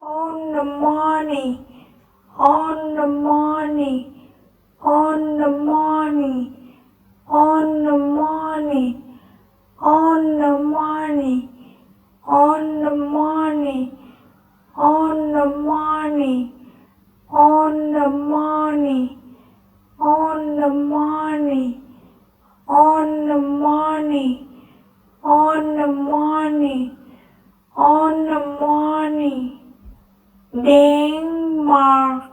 on the money, on the money, on the money, on the money, on the money, on the money, on the money, on the money, on the money, on the money, on the money, on the money. Denmark.